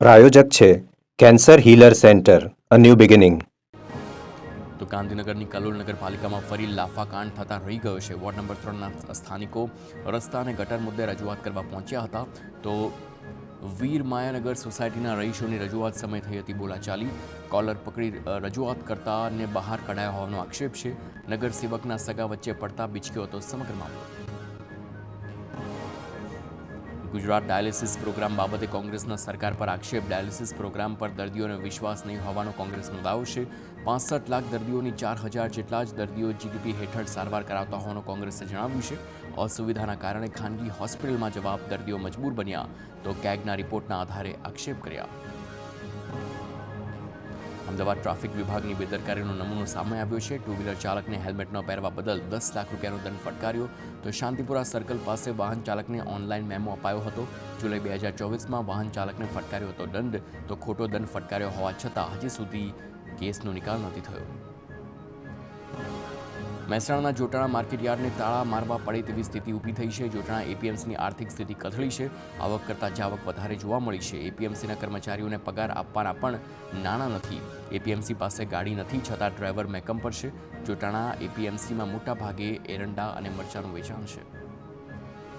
પ્રાયોજક છે cancer healer centre a new beginning. તો ગાંધીનગરની કલોલ નગરપાલિકામાં ફરી લાફાકાંડ થતા રહી ગયો છે. વોર્ડ નંબર 3ના સ્થાનિકો રસ્તા અને ગટર મુદ્દે રજૂઆત કરવા પહોંચ્યા હતા. તો વીર માયાનગર સોસાયટીના રહીશોની રજૂઆત સમય થઈ હતી બોલાચાલી. કોલર પકડી રજૂઆત કરતાને બહાર કઢાયા હોવાનો આક્ષેપ છે. નગરસેવકના સગા વચ્ચે પડતા બીચક્યો હતો સમગ્ર મામલો. ગુજરાત ડાયાલિસિસ પ્રોગ્રામ બાબતે કોંગ્રેસના સરકાર પર આક્ષેપ. ડાયાલિસિસ પ્રોગ્રામ પર દર્દીઓને વિશ્વાસ નહીં હોવાનો કોંગ્રેસનો દાવો છે. 65 લાખ દર્દીઓની 4000 જેટલા જ દર્દીઓ જીડીપી હેઠળ સારવાર કરાવતા હોવાનું કોંગ્રેસે જણાવ્યું છે. અસુવિધાના કારણે ખાનગી હોસ્પિટલમાં જવા દર્દીઓ મજબૂર બન્યા તો કેગના રિપોર્ટના આધારે આક્ષેપ કર્યા. અમદાવાદ ટ્રાફિક વિભાગની બેદરકારીનો નમૂનો સામે આવ્યો છે. ટુ વ્હીલર ચાલકને હેલ્મેટ ન પહેરવા બદલ 10 લાખ રૂપિયાનો દંડ ફટકાર્યો. તો શાંતિપુરા સર્કલ પાસે વાહન ચાલકને ઓનલાઈન મેમો અપાયો હતો. જુલાઈ 2024માં વાહન ચાલકને ફટકાર્યો હતો દંડ. તો ખોટો દંડ ફટકાર્યો હોવા છતાં હજી સુધી કેસનો નિકાલ નથી થયો. મહેસાણાના જોટાણા માર્કેટયાર્ડને તાળા મારવા પડે તેવી સ્થિતિ ઊભી થઈ છે. જોટાણા એપીએમસીની આર્થિક સ્થિતિ કથળી છે. આવક કરતાં જાવક વધારે જોવા મળી છે. એપીએમસીના કર્મચારીઓને પગાર આપવાના પણ નાણાં નથી. એપીએમસી પાસે ગાડી નથી છતાં ડ્રાઈવર મેકમ પર છે. જોટાણા એપીએમસીમાં મોટા ભાગે એરંડા અને મરચાંનું વેચાણ છે.